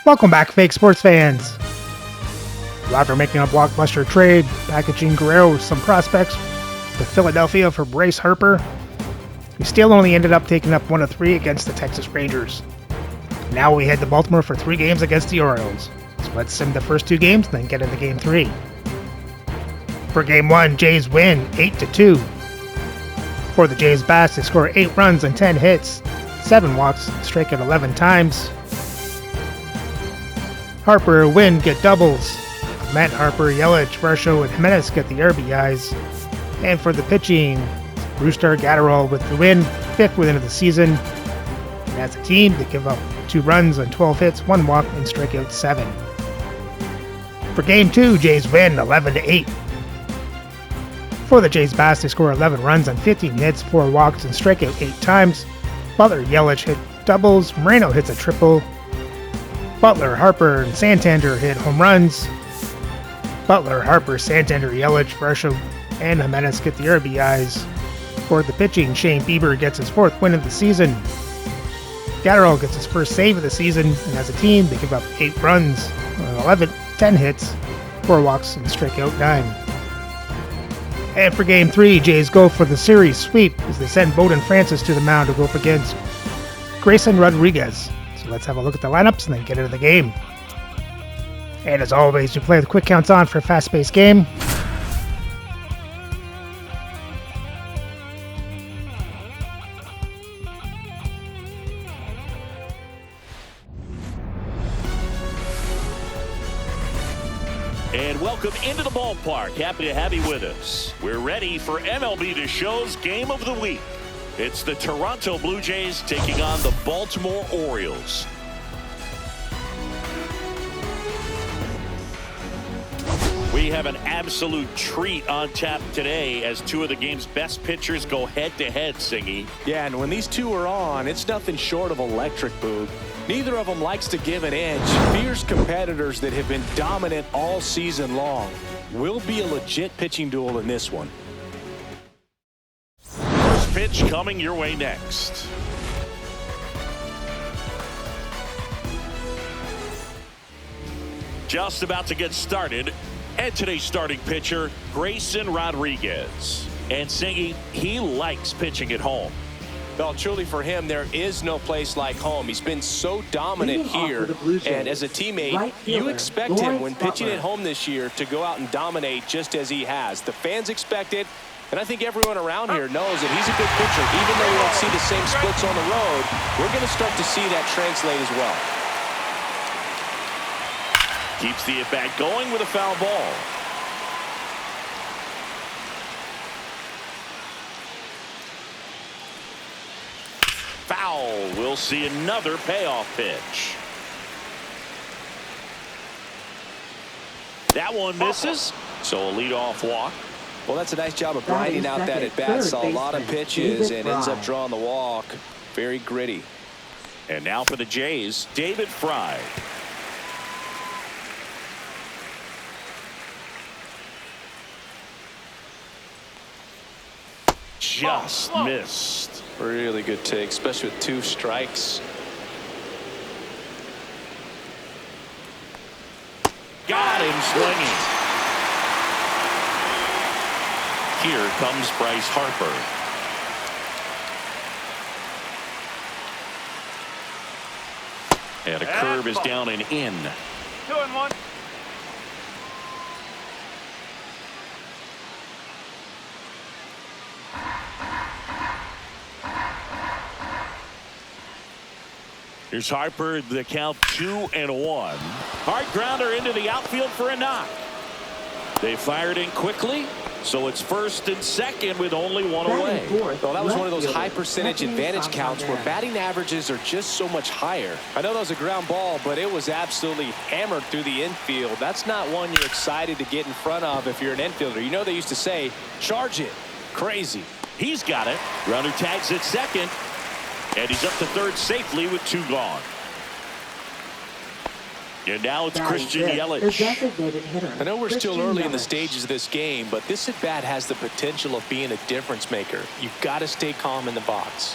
Welcome back, fake sports fans. After making a blockbuster trade, packaging Guerrero with some prospects to Philadelphia for Bryce Harper, we still only ended up taking up 1 of 3 against the Texas Rangers. Now we head to Baltimore for 3 games against the Orioles. So let's sim the first 2 games, then get into Game 3. For Game 1, Jays win 8-2. For the Jays bats, they score 8 runs and 10 hits, 7 walks, strike out 11 times. Harper, Wynn get doubles. Matt, Harper, Yelich, Varsho, and Jimenez get the RBIs. And for the pitching, Brewster, Gatterall with the win, 5th win of the season. And as a team, they give up 2 runs and 12 hits, 1 walk, and strike out 7. For Game 2, Jays win 11-8. For the Jays bats, they score 11 runs and 15 hits, 4 walks, and strike out 8 times. Butler, Yelich hit doubles, Moreno hits a triple. Butler, Harper, and Santander hit home runs. Butler, Harper, Santander, Yelich, Varsho, and Jimenez get the RBIs. For the pitching, Shane Bieber gets his 4th win of the season. Gatterall gets his first save of the season, and as a team, they give up 8 runs, 10 hits, 4 walks, and strike out 9. And for Game 3, Jays go for the series sweep as they send Bowden Francis to the mound to go up against Grayson Rodriguez. So let's have a look at the lineups and then get into the game. And as always, you play with quick counts on for a fast-paced game. And welcome into the ballpark. Happy to have you with us. We're ready for MLB The Show's Game of the Week. It's the Toronto Blue Jays taking on the Baltimore Orioles. We have an absolute treat on tap today as 2 of the game's best pitchers go head-to-head, Singy. Yeah, and when these 2 are on, it's nothing short of electric, Boog. Neither of them likes to give an inch. Fierce competitors that have been dominant all season long. Will be a legit pitching duel in this one. First pitch coming your way next. Just about to get started. And today's starting pitcher, Grayson Rodriguez. And Singy, he likes pitching at home. Well, truly for him, there is no place like home. He's been so dominant here, and as a teammate, you expect him when pitching at home this year to go out and dominate just as he has. The fans expect it, and I think everyone around here knows that he's a good pitcher. Even though we don't see the same splits on the road, we're going to start to see that translate as well. Keeps the at-bat going with a foul ball. Foul. We'll see another payoff pitch. That one misses, so a leadoff walk. Well, that's a nice job of grinding out that at-bat. Saw a lot of pitches and ends up drawing the walk. Very gritty. And now for the Jays, David Fry. Just missed. Really good take, especially with 2 strikes. Got him swinging. Here comes Bryce Harper. And a curve is down and in. 2-1. Here's Harper, the count 2-1. Hard grounder into the outfield for a knock. They fired in quickly, so it's first and second with only 1 away. Well, that was one of those high percentage advantage counts where batting averages are just so much higher. I know that was a ground ball, but it was absolutely hammered through the infield. That's not one you're excited to get in front of if you're an infielder. You know they used to say, charge it. Crazy. He's got it. Runner tags at second. And he's up to third safely with 2 gone. And now it's Christian Yelich. I know we're still early in the stages of this game, but this at-bat has the potential of being a difference maker. You've got to stay calm in the box.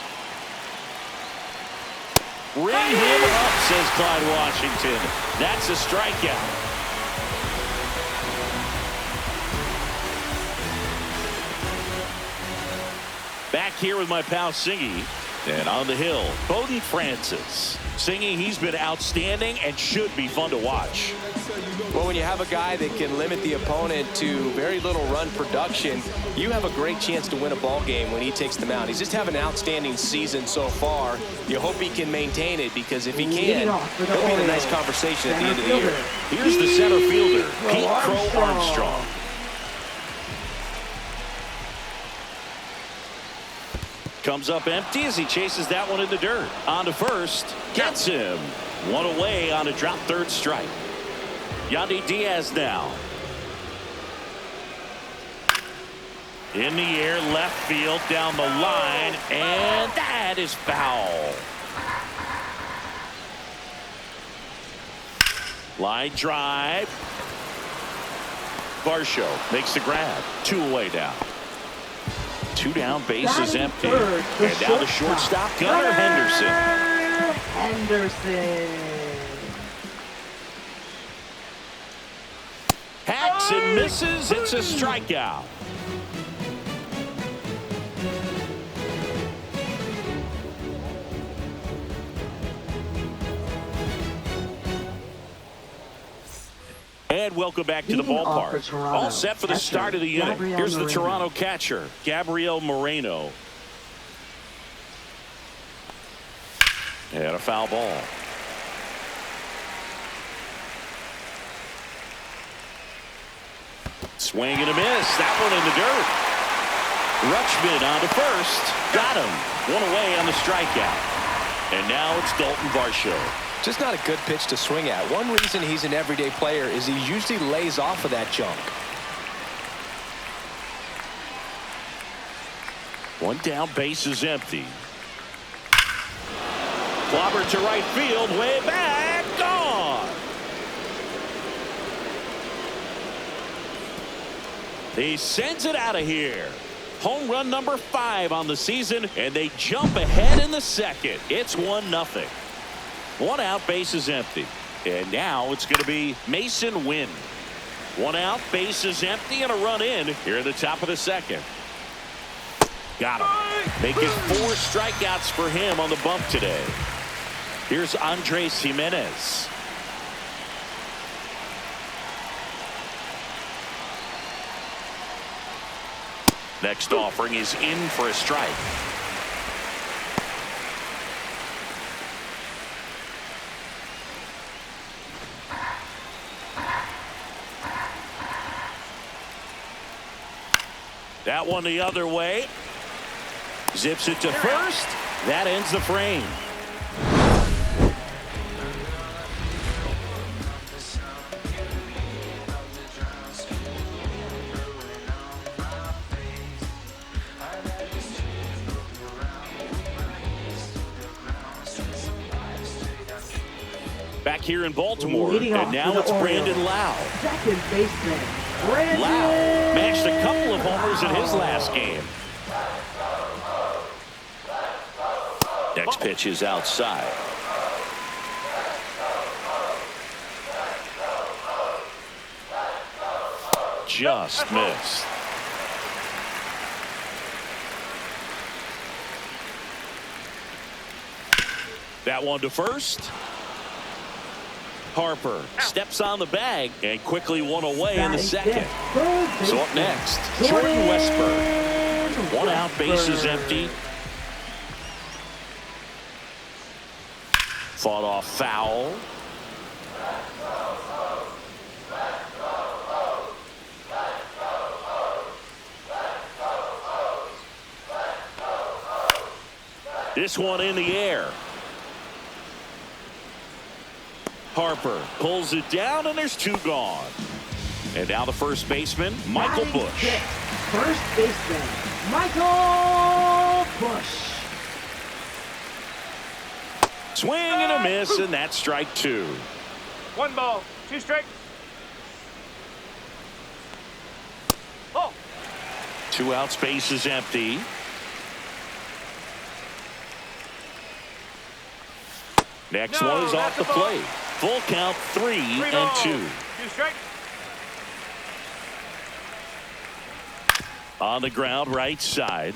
Ring him up, says Clyde Washington. That's a strikeout. Back here with my pal Singy. And on the hill, Bowden Francis. Singy, he's been outstanding and should be fun to watch. Well, when you have a guy that can limit the opponent to very little run production, you have a great chance to win a ball game when he takes the mound. He's just having an outstanding season so far. You hope he can maintain it, because if he can, he'll be in a nice conversation at the end of the year. Here's the center fielder, Pete Crow Armstrong. Comes up empty as he chases that one in the dirt. On to first. Gets him. One away on a drop third strike. Yandy Diaz now. In the air, left field, down the line, and that is foul. Line drive. Varsho makes the grab. 2 away now. 2 down, bases empty. And now the shortstop, Gunnar Henderson. Hacks and misses. It's a strikeout. And welcome back to the ballpark. All set for the start of the inning. Here's the Toronto catcher, Gabriel Moreno. And a foul ball. Swing and a miss. That one in the dirt. Rutschman on to first. Got him. 1 away on the strikeout. And now it's Dalton Varsho. Just not a good pitch to swing at. One reason he's an everyday player is he usually lays off of that junk. 1 down, bases empty. Clobber to right field, way back, gone. He sends it out of here. Home run number 5 on the season, and they jump ahead in the second. It's 1-0. 1 out, bases empty. And now it's going to be Mason Wynn. 1 out, bases empty, and a run in here at the top of the second. Got him. Making 4 strikeouts for him on the bump today. Here's Andres Jimenez. Next offering is in for a strike. That one the other way. Zips it to first. That ends the frame. Back here in Baltimore, and now it's Brandon Lau. Second baseman, Brandon Lau matched a couple of homers in his last game. Next pitch is outside. Just missed. That one to first. Harper steps on the bag and quickly 1 away in the second. So up next, Jordan Westburg. 1 out, bases empty. Fought off foul. This one in the air. Harper pulls it down, and there's 2 gone. And now the first baseman, Michael Bush. First baseman, Michael Bush. Swing and a miss, and that's strike 2. 1 ball, 2 strikes. Oh. 2 outs, bases empty. Next No, one is off the that's a ball. plate. Full count, 3-2. 2 strikes. On the ground, right side.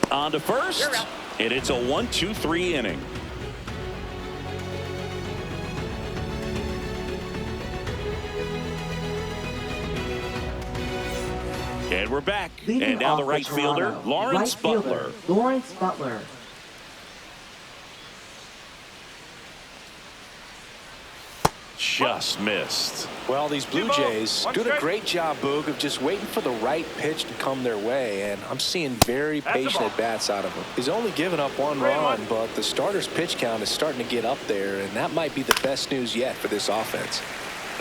On to first. You're out. And it's a 1-2-3 inning. And we're back. Leading And now off the right fielder, Toronto, Lawrence right fielder, Butler. Lawrence Butler. Just missed. Well, these Blue 2 balls, Jays 1 doing a strike. great job, Boog, of just waiting for the right pitch to come their way, and I'm seeing very That's a patient ball. at-bats out of him. He's only given up 1 3-1. run, but the starter's pitch count is starting to get up there, and that might be the best news yet for this offense.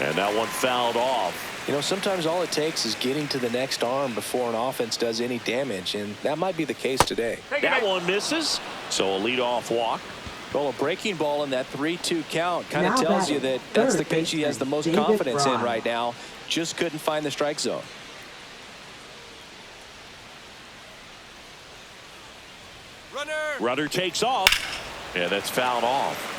And that one fouled off. You know, sometimes all it takes is getting to the next arm before an offense does any damage, and that might be the case today. Take it That back. one misses. So a leadoff walk. Well, a breaking ball in that 3-2 count kind of Now tells you batting, that that's the third pitch he has the baseman, most David confidence in Braun. right now. Just couldn't find the strike zone. Runner takes off. Yeah, that's fouled off.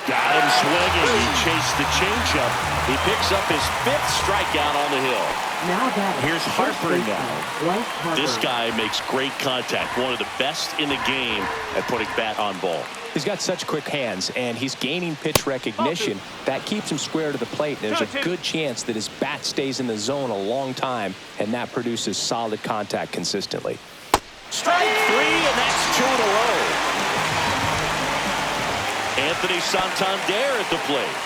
Got him swinging. He chased the changeup. He picks up his 5th strikeout on the hill. Now batting, Here's first Harper baseman, now. Bryce Harper. This guy makes great contact. One of the best in the game at putting bat on ball. He's got such quick hands, and he's gaining pitch recognition. That keeps him square to the plate. There's a good chance that his bat stays in the zone a long time, and that produces solid contact consistently. Strike 3, and that's 2 in a row. Anthony Santander at the plate.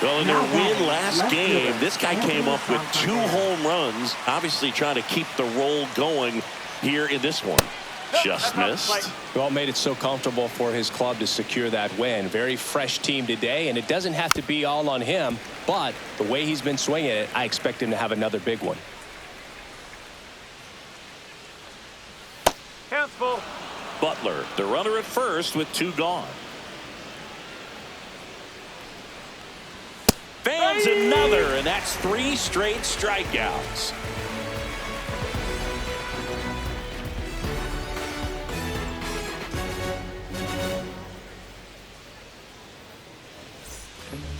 Well, in their win last game, this guy came up with 2 home runs, obviously trying to keep the roll going here in this one. Just missed. Well, made it so comfortable for his club to secure that win. Very fresh team today, and it doesn't have to be all on him, but the way he's been swinging it, I expect him to have another big one. Count's full. Butler, the runner at first with 2 gone. Fans another, and that's 3 straight strikeouts.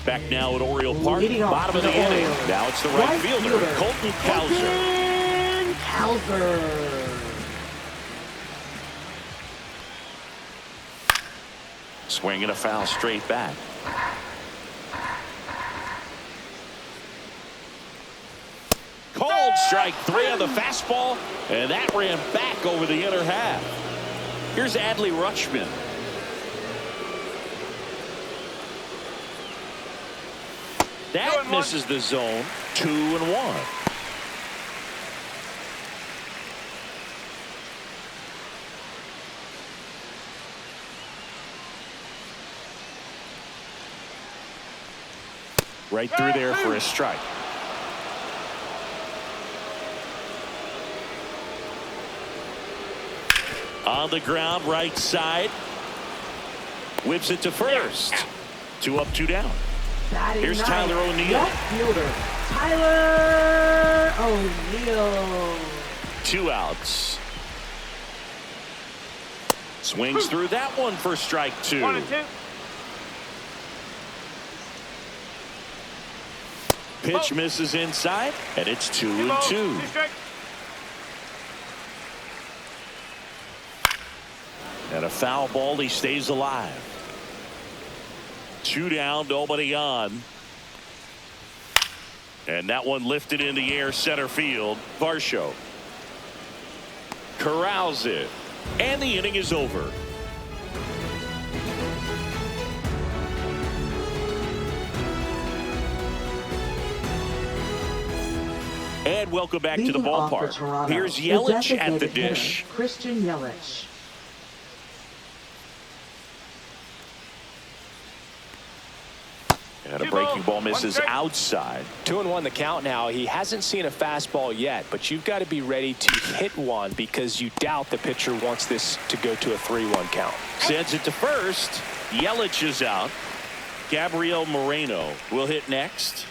Back now at Oriole Park, Leading off bottom of for the the inning. Orioles, Now it's the right fielder, Colton Cowser. Cowser. Swinging a foul straight back. Called strike 3 on the fastball, and that ran back over the inner half. Here's Adley Rutschman. That misses the zone. 2-1. Right through there for a strike. On the ground, right side. Whips it to first. 2 up, 2 down. Batting Here's ninth, Tyler O'Neill. left fielder, Tyler O'Neill. 2 outs. Swings through that one for strike 2. 1 and 2. Pitch misses inside, and it's 2 2 and balls, 2. 2 strikes. And a foul ball, he stays alive. 2 down, nobody on. And that one lifted in the air, center field. Varsho corrals it, and the inning is over. And welcome back to the Leading off for ballpark. Toronto, Here's the Yelich at the designated hitter, dish. Christian Yelich. And a breaking ball misses outside. 2-1 the count now. He hasn't seen a fastball yet, but you've got to be ready to hit one because you doubt the pitcher wants this to go to a 3-1 count. Sends it to first. Yelich is out. Gabriel Moreno will hit next.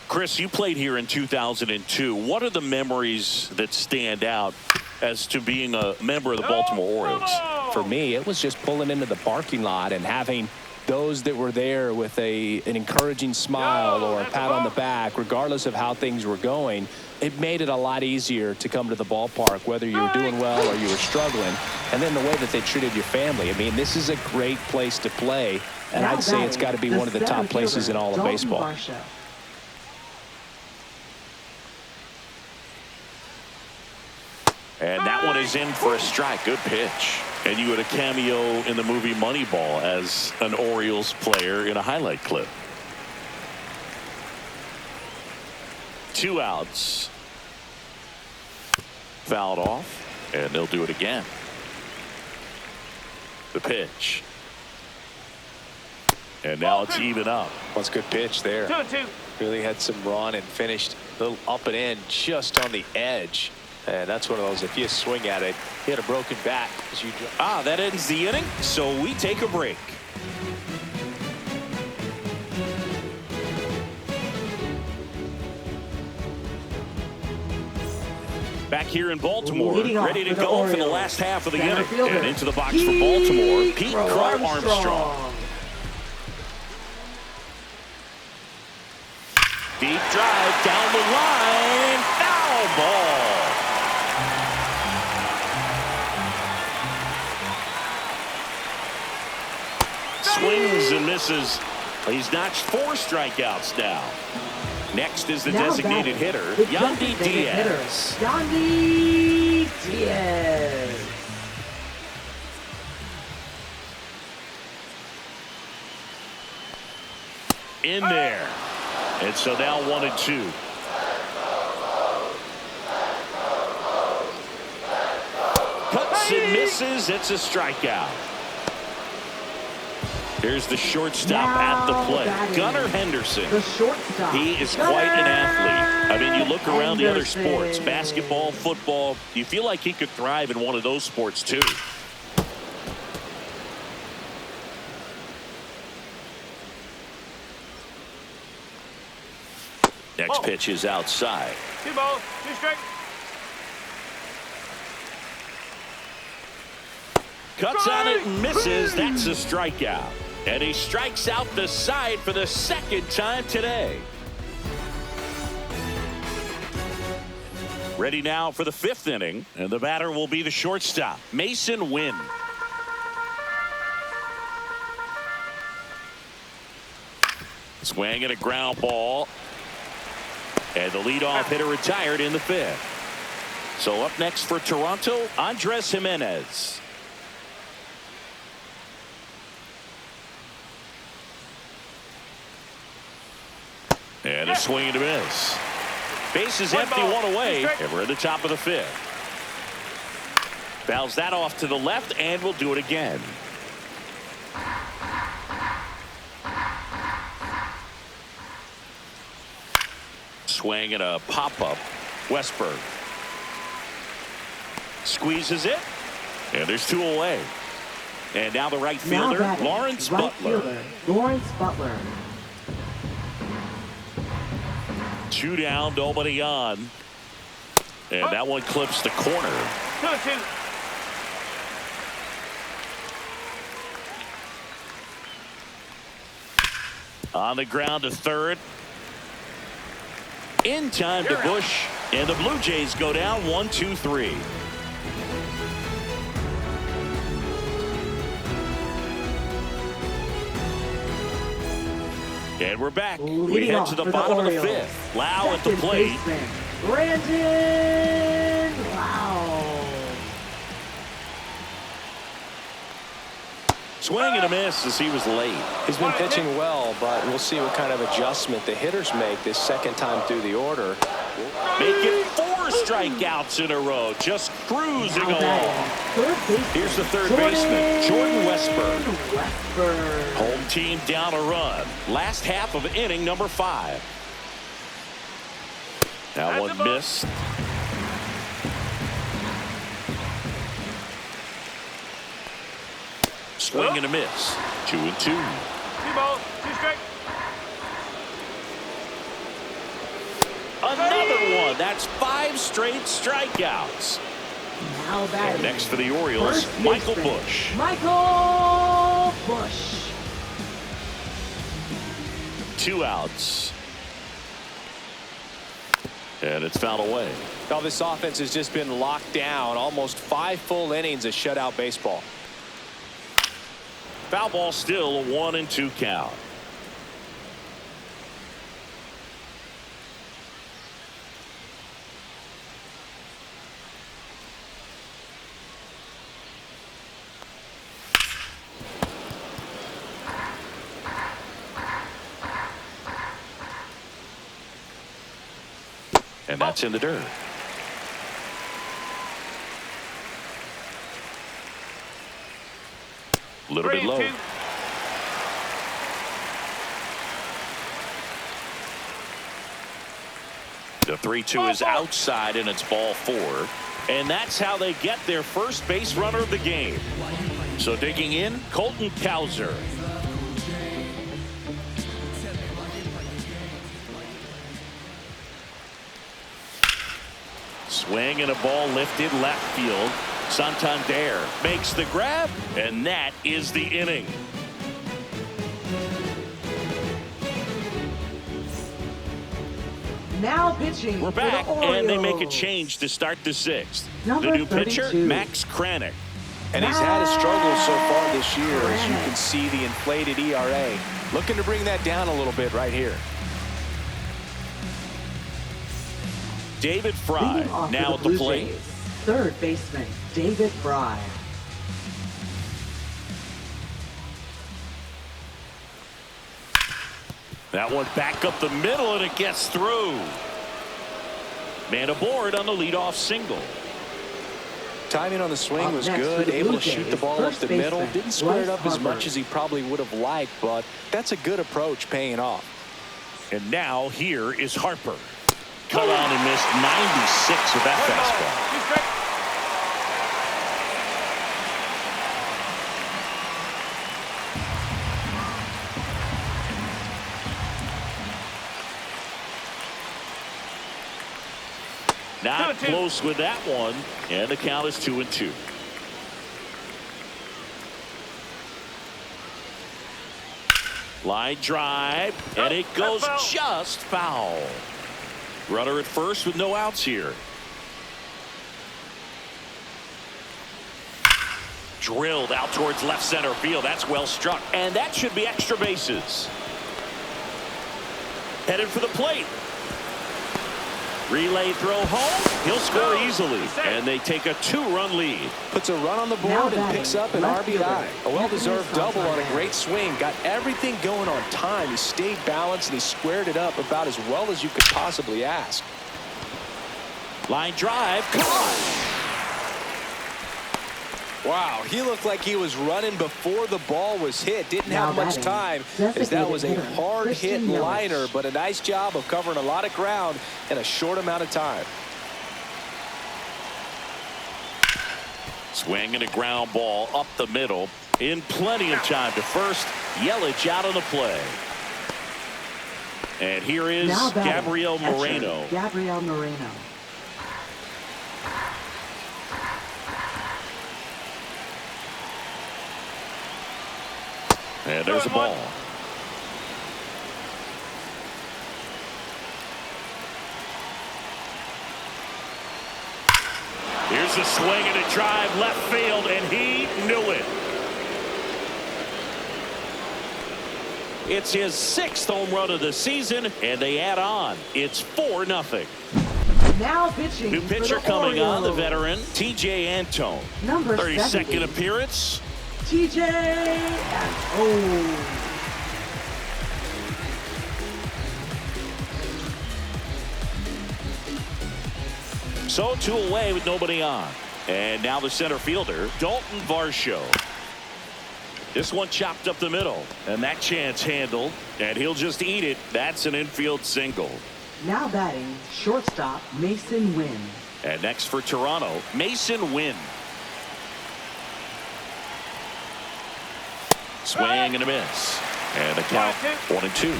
Chris, you played here in 2002. What are the memories that stand out as to being a member of the Baltimore Orioles? For me, it was just pulling into the parking lot and having those that were there with an encouraging smile or a pat on the back, regardless of how things were going. It made it a lot easier to come to the ballpark, whether you were doing well or you were struggling. And then the way that they treated your family. I mean, this is a great place to play, and I'd say it's got to be one of the top places in all of baseball. And that one is in for a strike. Good pitch. And you had a cameo in the movie Moneyball as an Orioles player in a highlight clip. 2 outs. Fouled off, and they'll do it again. The pitch. And now it's even up. That's a good pitch there. 2-2. Really had some run and finished a little up and in just on the edge. And that's one of those, if you swing at it, hit a broken bat. That ends the inning, so we take a break. Back here in Baltimore, ready to go for the last half of the inning. And into the box for Baltimore, Pete Crow Armstrong. Deep drive down the line, foul ball. Swings and misses. He's notched 4 strikeouts now. Next is the designated hitter, Yandy Diaz. Yandy Diaz. In there. And so now 1-2. Cuts and misses. It's a strikeout. Here's the shortstop at the plate, Gunnar Henderson. The shortstop. He is quite an athlete. I mean, you look around the other sports, basketball, football, you feel like he could thrive in one of those sports too. Next pitch is outside. 2 balls, 2 strikes. Cuts on it and misses. That's a strikeout. And he strikes out the side for the second time today. Ready now for the 5th inning, and the batter will be the shortstop, Mason Wynn. Swing and a ground ball. And the leadoff hitter retired in the 5th. So up next for Toronto, Andres Jimenez. And a swing and a miss. Base is empty, 1 away, and we're at the top of the 5th. Fouls that off to the left, and we'll do it again. Swing and a pop-up. Westberg squeezes it, and there's 2 away. And now the right fielder, Lawrence Butler. Lawrence Butler. 2 down, nobody on. And that one clips the corner. 2-2. On the ground to third. In time to Bush, and the Blue Jays go down 1-2-3. And we're back. We head to the bottom of the 5th. Lau at the plate. Brandon Lau. Swing and a miss as he was late. He's been pitching well, but we'll see what kind of adjustment the hitters make this second time through the order. Making 4 strikeouts in a row, just cruising along. Here's the third baseman, Jordan Westberg. Home team down a run. Last half of inning number 5. That one missed. Swing and a miss. 2-2. 2 balls, 2 strikes. Another one. That's 5 straight strikeouts. Now And batting. next for the Orioles, First Michael baseman, Bush. Michael Bush. 2 outs. And it's fouled away. Well, this offense has just been locked down. Almost 5 full innings of shutout baseball. Foul ball, still a 1-2 count. And that's in the dirt. A little bit low. 3-2. The 3-2 is outside, and it's ball 4. And that's how they get their first base runner of the game. So digging in, Colton Cowser. Swing and a ball lifted left field. Santander makes the grab, and that is the inning. Now pitching. We're for back, the and they make a Orioles. change to start the 6th. Number The new pitcher, 32. Max Kranick. And he's had a struggle so far this year, as you can see the inflated ERA. Looking to bring that down a little bit right here. David Fry Leading off now for at the the Blue plate. Jays, third baseman David Fry. That one back up the middle, and it gets through. Man aboard on the leadoff single. Timing on the swing Up was next good, for the able Blue to shoot the Jays, ball up first the middle. baseman, Didn't square it Bryce up as much Harper. as he probably would have liked, but that's a good approach paying off. And now here is Harper. Cut on and missed 96 with that fastball. 2 strikes. Not 2-2. close with that one, and the count is 2-2. Line drive, and it goes just foul. Runner at first with no outs here. Drilled out towards left center field. That's well struck, and that should be extra bases. Headed for the plate. Relay throw home. He'll score easily, and they take a 2-run lead. Puts a run on the Now board and batting, picks up an left RBI. fielder, A well-deserved Anthony double on a Santander. great swing. Got everything going on time. He stayed balanced, and he squared it up about as well as you could possibly ask. Line drive. Come on. Wow, he looked like he was running before the ball was hit. Didn't Now have much batting, time, as that was a designated hitter, hard hit Christian Yelich. liner, but a nice job of covering a lot of ground in a short amount of time. Swing and a ground ball up the middle. In plenty of time to first. Yelich out on the play. And here is Now batting, Gabriel catcher, Moreno. Gabriel Moreno. And there's a ball. Here's a swing and a drive left field, and he knew it. It's his 6th home run of the season, and they add on. It's 4-0. Now pitching. New for pitcher the coming on, the Orioles, veteran, T.J. Antone. Number 32nd 70. appearance. TJ and So 2 away with nobody on. And now the center fielder, Dalton Varsho. This one chopped up the middle, and that chance handled, and he'll just eat it. That's an infield single. Now batting, shortstop Mason Wynn. And next for Toronto, Mason Wynn. Swing and a miss. And the count 1-2.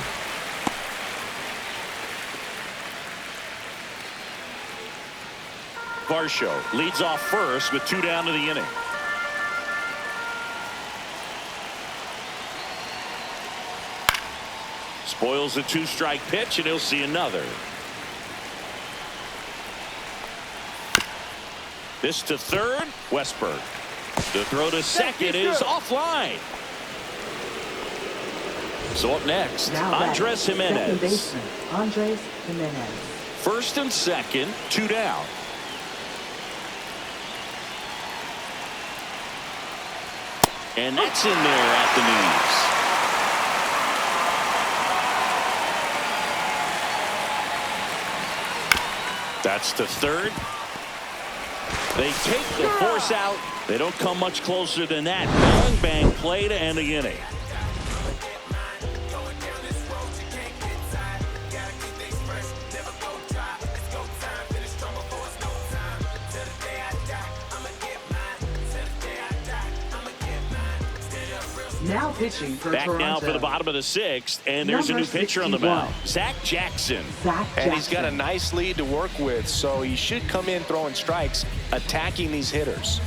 Varsho leads off first with 2 down to the inning. Spoils a 2-strike pitch, and he'll see another. This to third, Westberg. The throw to second is offline. So up next, Andres Jimenez. Second baseman, Andres Jimenez. First and second, 2 down. And that's in there at the knees. That's to third. They take the force out. They don't come much closer than that. Bang, bang play to end the inning. Now pitching for Back Toronto. now for the bottom of the 6th, and there's a new pitcher on the mound, Zach Jackson. And he's got a nice lead to work with, so he should come in throwing strikes, attacking these hitters.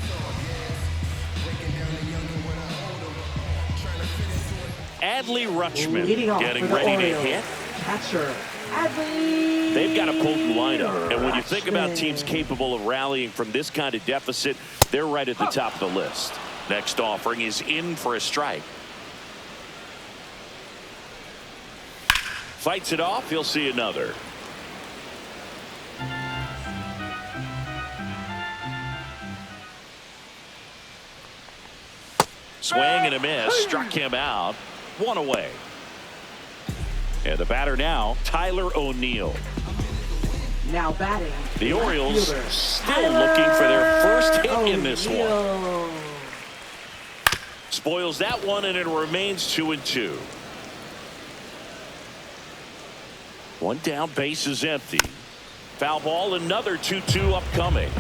Adley Rutschman getting for the ready Orioles. to hit. Catcher Adley. They've got a potent lineup, and when you think about teams capable of rallying from this kind of deficit, they're right at the top of the list. Next offering is in for a strike. Fights it off. He'll see another. Swing and a miss. Struck him out. 1 away. And the batter now, Tyler O'Neill. Now batting. The Orioles fielder, still Tyler looking for their first hit in this one. O'Neill. Spoils that one, and it remains 2-2. 1 down, base is empty. Foul ball, another 2-2 upcoming.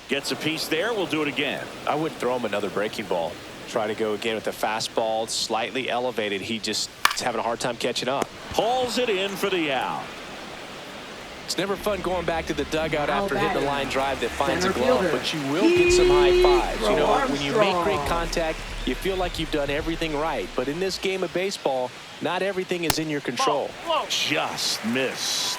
Gets a piece there. We'll do it again. I would throw him another breaking ball. Try to go again with the fastball, slightly elevated. He just is having a hard time catching up. Hauls it in for the out. It's never fun going back to the dugout after hitting a line drive that finds a Center glove, fielder. but you will get some high fives. You know, Armstrong. when you make great contact, you feel like you've done everything right. But in this game of baseball, not everything is in your control. Just missed.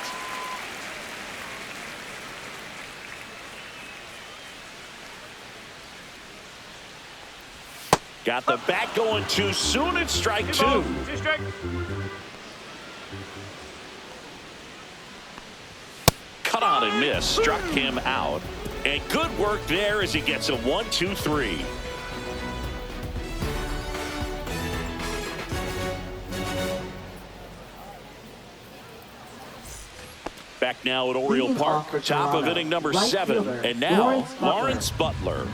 Got the bat going too soon. It's strike 2. 2 strike. Cut on and miss. Struck him out. And good work there as he gets a 1-2-3. Back now at Oriole Leading Park, off for top of Toronto, inning number right 7. fielder, And now, Lawrence Butler.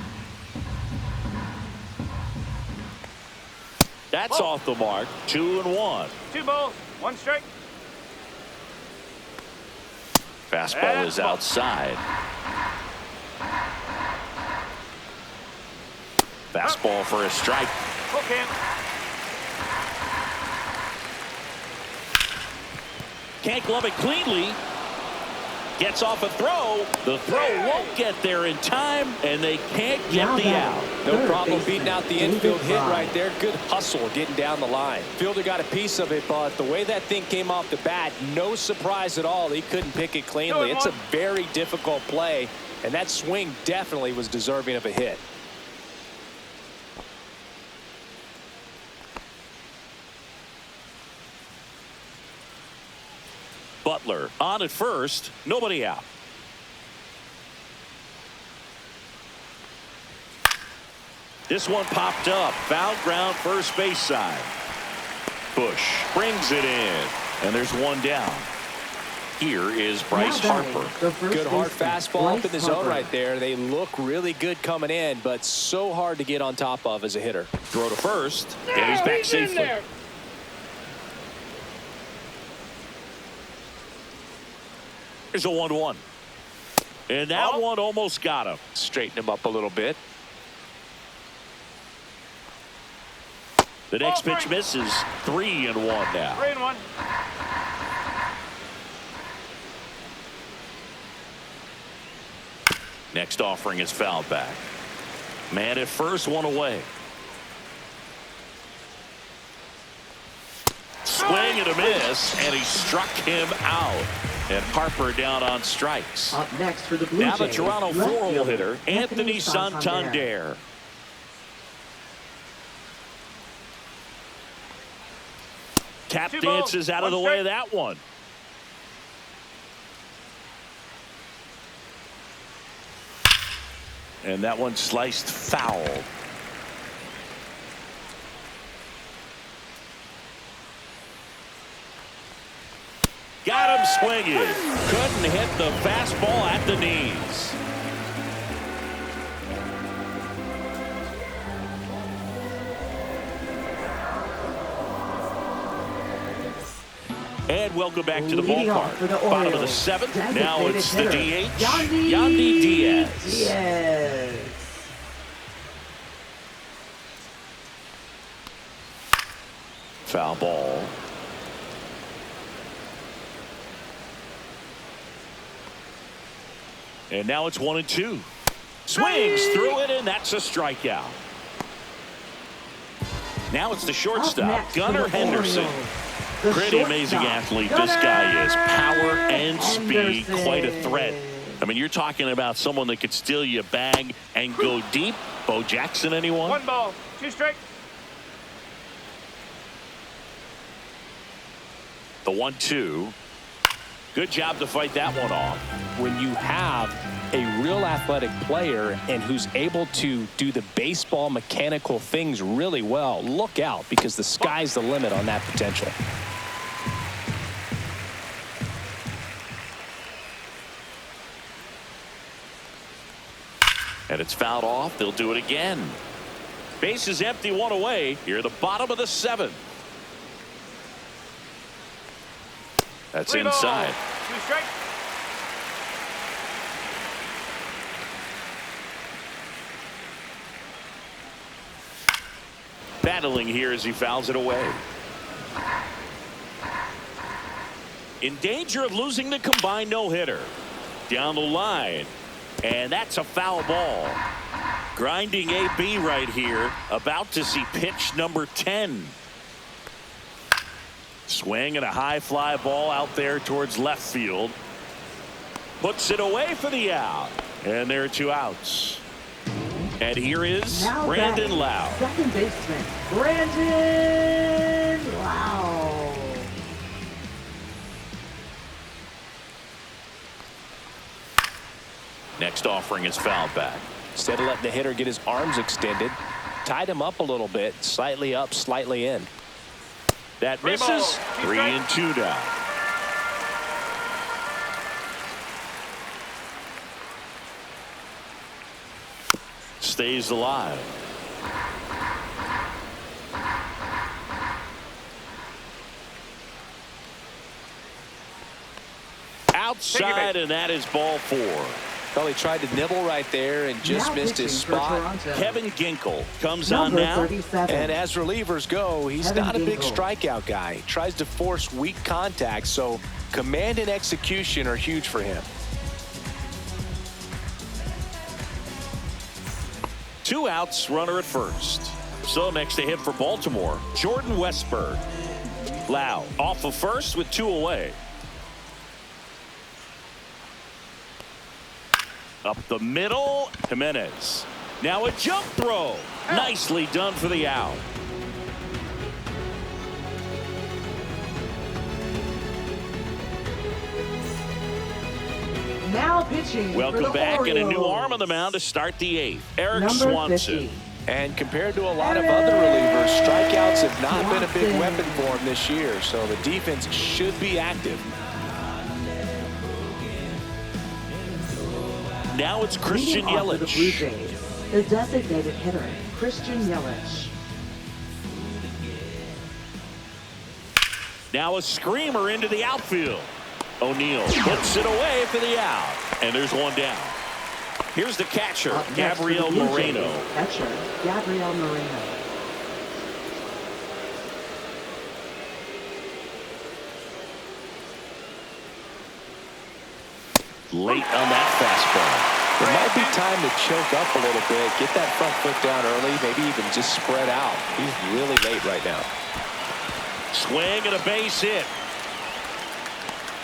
That's off the mark. 2-1. 2 balls, 1 strike. Fastball is outside. Fastball for a strike. Hook in. Can't glove it cleanly. Gets off a throw. The throw won't get there in time, and they can't get the out. No problem beating out the infield hit right there. Good hustle getting down the line. Fielder got a piece of it, but the way that thing came off the bat, no surprise at all. He couldn't pick it cleanly. It's a very difficult play, and that swing definitely was deserving of a hit. Butler on at first. Nobody out. This one popped up. Foul ground first base side. Bush brings it in. And there's 1 down. Here is Bryce Harper. Good hard fastball up in the zone right there. They look really good coming in, but so hard to get on top of as a hitter. Throw to first. And he's back safely. Here's a 1-1. And that one almost got him. Straighten him up a little bit. The next pitch misses. 3-1 now. 3-1. Next offering is fouled back. Man at first, one away. Swing and a miss, and he struck him out. And Harper down on strikes. Up next for the Blue Now the Jays, Toronto left four-hole fielder, hitter, Anthony Santander. Tap Two balls, dances out of the one way of strike. that one. And that one sliced foul. Got him swinging. Couldn't hit the fastball at the knees. And welcome back to the Leading off for the ballpark. Bottom of the Orioles, seventh. Now designated it's the hitter, DH. Yandy Yandy Diaz. Diaz. Foul ball. And now it's 1-2. Swings through it, and that's a strikeout. Now it's the Up shortstop, next for Gunnar the Henderson. Orioles, the Pretty amazing shortstop, athlete Gunnar this guy is. Power and speed, Henderson. quite a threat. I mean, you're talking about someone that could steal you a bag and go deep. Bo Jackson, anyone? 1 ball, 2 strikes. The 1-2. Good job to fight that one off. When you have a real athletic player and who's able to do the baseball mechanical things really well, look out, because the sky's the limit on that potential. And it's fouled off. They'll do it again. Base is empty, one away. Here, the bottom of the seventh. That's 3 balls, inside. 2 strikes. Battling here as he fouls it away. In danger of losing the combined no-hitter. Down the line. And that's a foul ball. Grinding AB right here. About to see pitch number 10. Swing and a high fly ball out there towards left field. Puts it away for the out. And there are 2 outs. And here is Now Brandon batting, Lau. second baseman, Brandon Lau. Next offering is fouled back. Instead of letting the hitter get his arms extended, tied him up a little bit, slightly up, slightly in. That 3 misses. balls, 2 3-2 down. Stays alive. Outside, and that is ball 4. Well, he tried to nibble right there and just Now missed his pitching for spot. Toronto, Kevin Ginkel comes on number now. 37. And as relievers go, he's Kevin not a big Ginkel. strikeout guy. Tries to force weak contact, so command and execution are huge for him. 2 outs, runner at first. So next to him for Baltimore, Jordan Westburg. Lau off of first with 2 away. Up the middle, Jimenez. Now a jump throw. Nicely done for the out. Now pitching for Welcome the back, and a new Orioles, arm on the mound to start the 8th. Eric number Swanson. 50. And compared to a lot of other relievers, strikeouts have not been a big Swanson. weapon for him this year, so the defense should be active. Now it's Christian Leading off for the Blue Yelich. Jays, the designated hitter, Christian Yelich. Now a screamer into the outfield. O'Neal puts it away for the out. And there's one down. Here's the catcher, Up next for the Gabriel Blue Moreno. Jays, catcher, Gabriel Moreno. Late on that fastball. It might be time to choke up a little bit, get that front foot down early, maybe even just spread out. He's really late right now. Swing and a base hit.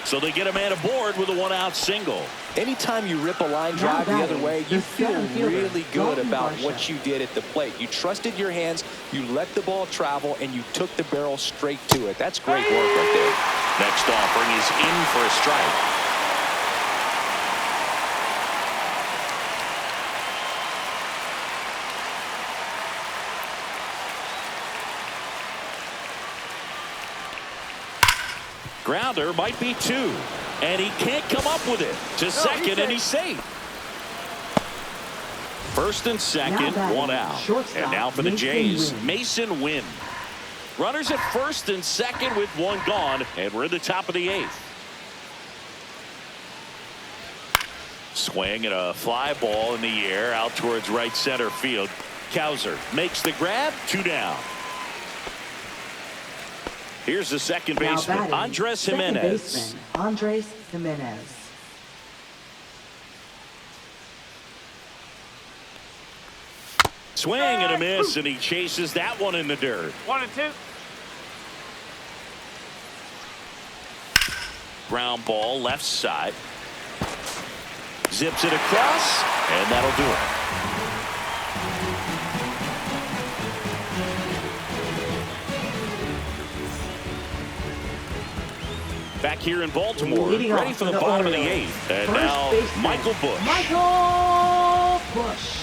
So they get a man aboard with a one-out single. Anytime you rip a line drive the other way, you feel really good about what you did at the plate. You trusted your hands, you let the ball travel, and you took the barrel straight to it. That's great work right there. Next offering is in for a strike. Grounder might be two, and he can't come up with it. To second, and he's safe. First and second, one out. And now for the Jays, Mason Wynn. Runners at first and second with one gone, and we're in the top of the eighth. Swing and a fly ball in the air out towards right center field. Cowser makes the grab, two down. Here's the second baseman, Andres Jimenez. Andres Jimenez. Swing and a miss, and he chases that one in the dirt. 1-2. Ground ball left side. Zips it across, and that'll do it. Back here in Baltimore, ready for the bottom of the eighth. And now, Michael Busch. Michael Busch.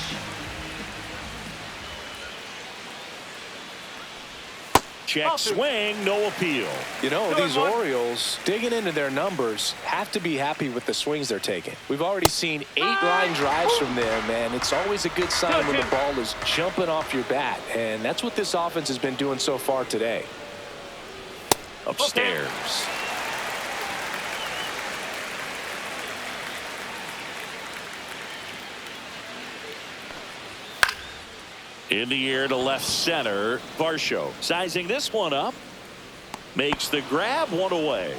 Check swing, no appeal. You know, these Orioles, digging into their numbers, have to be happy with the swings they're taking. We've already seen 8 line drives from them, and it's always a good sign when the ball is jumping off your bat. And that's what this offense has been doing so far today. Upstairs. In the air to left center, Varsho sizing this one up, makes the grab, one away.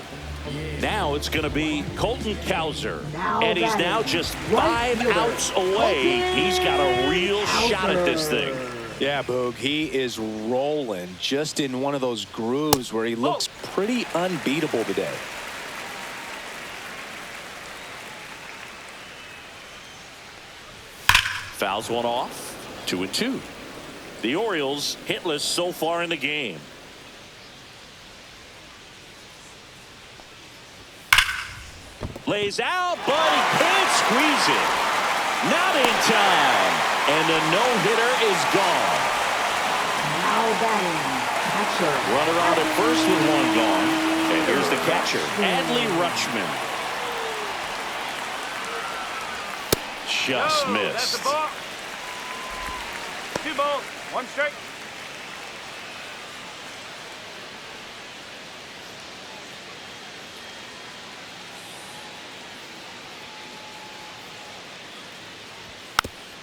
Now it's going to be Colton Cowser, and he's now just 5 outs away. He's got a real shot at this thing. Yeah, Boog, he is rolling just in one of those grooves where he looks pretty unbeatable today. Fouls one off, 2-2. The Orioles hitless so far in the game. Lays out, but he can't squeeze it. Not in time. And the no-hitter is gone. Now batting, catcher. Runner on at first with one gone. And here's the catcher, Adley Rutschman. Just missed. That's the ball. 2 balls, 1 strike.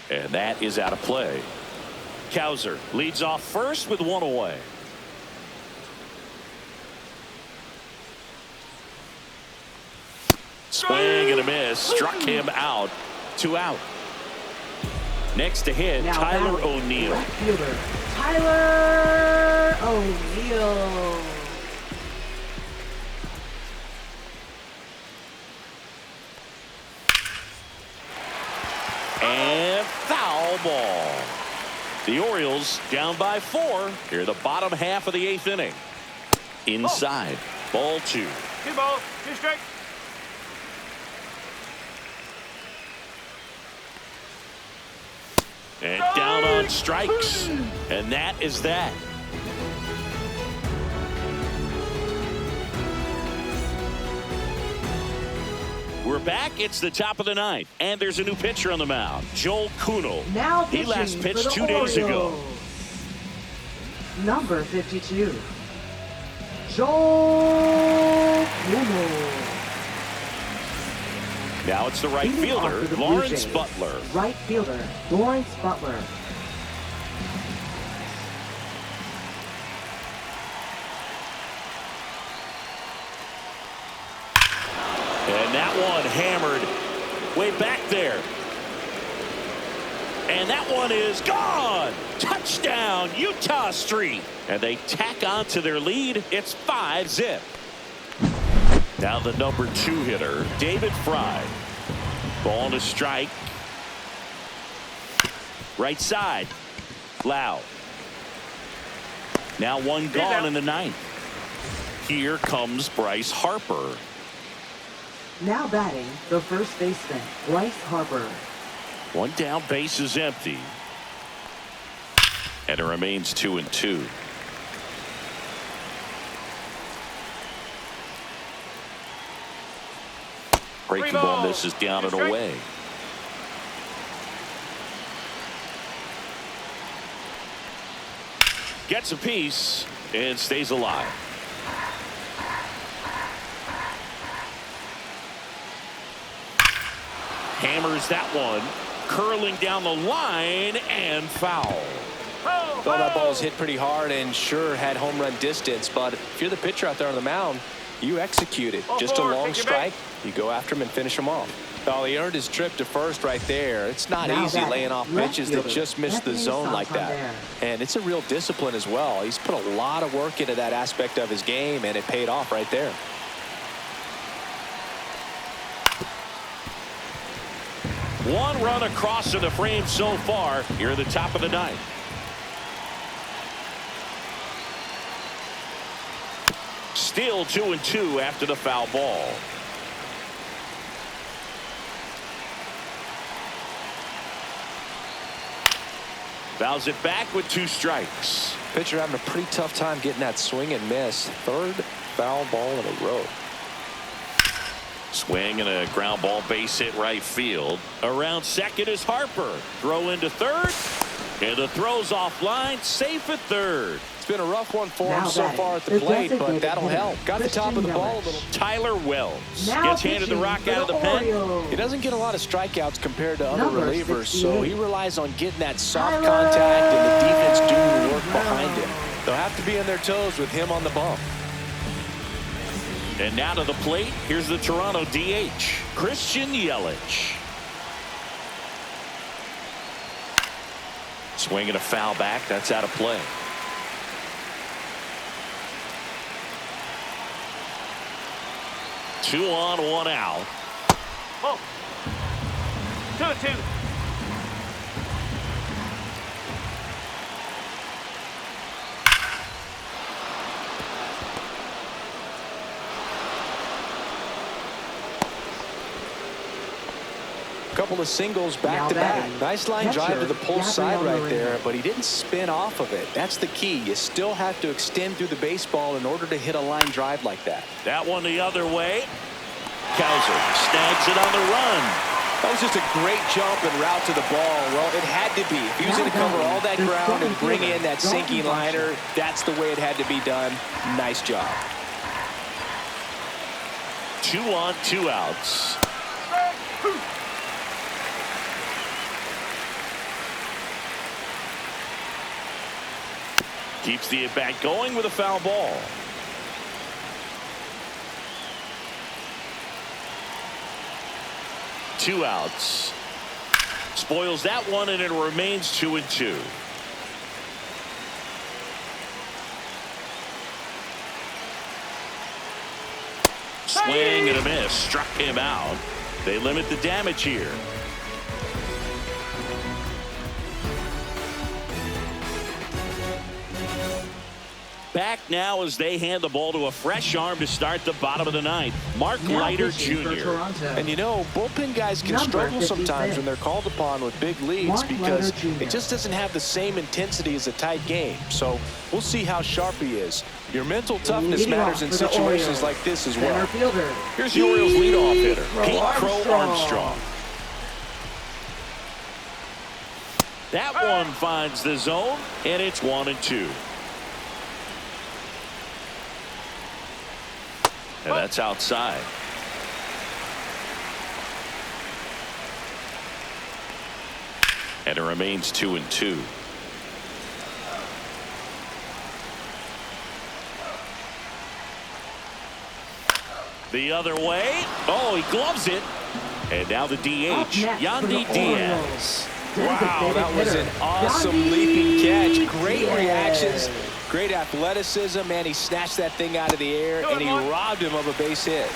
And that is out of play. Cowser leads off first with one away. Swing and a miss. Struck him out. 2 out. Next to hit, Now Tyler batting, O'Neill. left fielder, Tyler O'Neill. And foul ball. The Orioles down by 4 here the bottom half of the 8th inning. Inside, ball 2. 2 balls, 2 strikes. And down on strikes. And that is that. We're back. It's the top of the 9th. And there's a new pitcher on the mound. Joel Kuhnel. Now He last pitching pitched for 2 the days ago. Orioles. Number 52. Joel Kuhnel. Now it's the right Leading off fielder, for the Blue Lawrence Jays, Butler. Right fielder, Lawrence Butler. And that one hammered way back there. And that one is gone. Touchdown, Utah Street. And they tack on to their lead. It's 5-zip. Now the number 2 hitter, David Fry. Ball to strike. Right side. Loud. Now one gone in the 9th. Here comes Bryce Harper. Now batting, the first baseman, Bryce Harper. One down, base is empty. And it remains 2-2. Breaking ball misses down and away. Gets a piece and stays alive. Hammers that one, curling down the line and foul. Well, that ball was hit pretty hard and sure had home run distance, but if you're the pitcher out there on the mound, you execute it. Just a long strike. You go after him and finish him off. Oh, he earned his trip to first right there. It's not easy laying off pitches that just miss the zone like that. And it's a real discipline as well. He's put a lot of work into that aspect of his game, and it paid off right there. One run across to the frame so far here at the top of the 9th. Still 2-2 after the foul ball. Fouls it back with 2 strikes. Pitcher having a pretty tough time getting that swing and miss. 3rd foul ball in a row. Swing and a ground ball, base hit right field. Around second is Harper. Throw into third. And the throw's offline. Safe at third. It's been a rough one for him so far at the plate, but that'll help. Got the top of the ball a little. Tyler Wells gets handed the rock out of the pen. He doesn't get a lot of strikeouts compared to other relievers, so he relies on getting that soft contact and the defense doing the work behind him. They'll have to be on their toes with him on the bump. And now to the plate, here's the Toronto DH, Christian Yelich. Swinging a foul back, that's out of play. Two on, one out. Oh. 2-2. Couple of singles back to back. Nice line drive to the pull side right there, but he didn't spin off of it. That's the key. You still have to extend through the baseball in order to hit a line drive like that. That one the other way. Kaiser snags it on the run. That was just a great jump and route to the ball. Well, it had to be. If he was going to cover all that ground and bring in that sinking liner, that's the way it had to be done. Nice job. 2 on, 2 outs. Keeps the at-bat going with a foul ball. Two outs. Spoils that one, and it remains 2-2. Swing and a miss. Struck him out. They limit the damage here. Back now as they hand the ball to a fresh arm to start the bottom of the 9th. Mark Leiter Jr. And you know, bullpen guys can struggle sometimes when they're called upon with big leads because it just doesn't have the same intensity as a tight game. So we'll see how sharp he is. Your mental toughness matters in situations like this as well. Here's the Orioles leadoff hitter, Pete Crow Armstrong. That one finds the zone, and it's 1-2. And that's outside. And it remains 2-2. The other way. Oh, he gloves it. And now the DH, Yandy Diaz. Wow, that was an awesome leaping catch. Great reactions, great athleticism, man. He snatched that thing out of the air, and he robbed him of a base hit.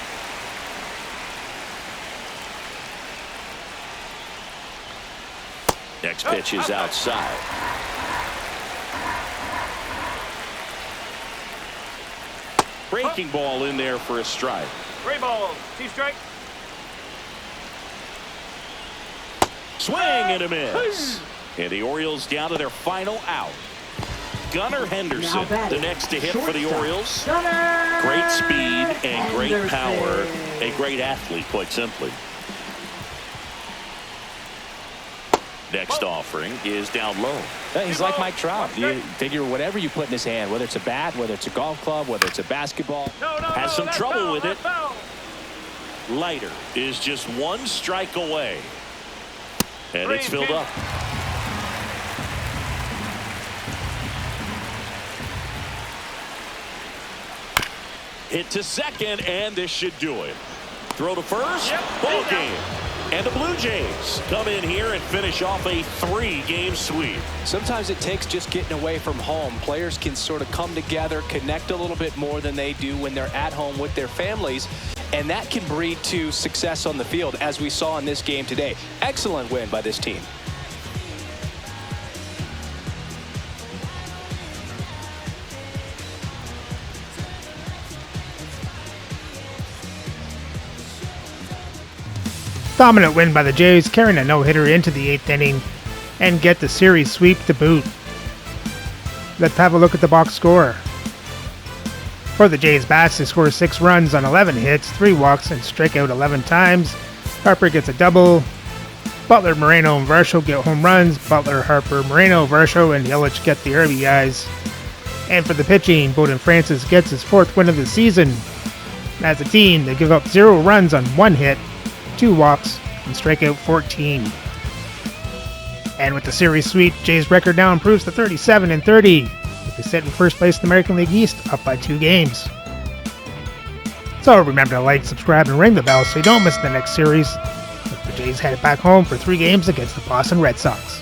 Next pitch is outside. Breaking ball in there for a strike. 3 balls. 2 strikes. Swing and a miss. And the Orioles down to their final out. Gunnar Henderson, the next to hit for the Orioles. Great speed and great power. A great athlete, quite simply. Next offering is down low. He's like Mike Trout. You figure whatever you put in his hand, whether it's a bat, whether it's a golf club, whether it's a basketball. Has some trouble with it. Leiter is just 1 strike away. And it's filled up. Hit to second, and this should do it. Throw to first, ball game. And the Blue Jays come in here and finish off a 3-game sweep. Sometimes it takes just getting away from home. Players can sort of come together, connect a little bit more than they do when they're at home with their families. And that can breed to success on the field, as we saw in this game today. Excellent win by this team. Dominant win by the Jays, carrying a no-hitter into the 8th inning and get the series sweep to boot. Let's have a look at the box score. For the Jays bats, they score 6 runs on 11 hits, 3 walks, and strike out 11 times. Harper gets a double. Butler, Moreno, and Varsho get home runs. Butler, Harper, Moreno, Varsho, and Yelich get the RBIs. And for the pitching, Bowden Francis gets his 4th win of the season. As a team, they give up 0 runs on 1 hit, 2 walks, and strike out 14. And with the series sweep, Jays' record now improves to 37-30. They sit in first place in the American League East, up by 2 games. So remember to like, subscribe, and ring the bell so you don't miss the next series. The Jays headed back home for 3 games against the Boston Red Sox.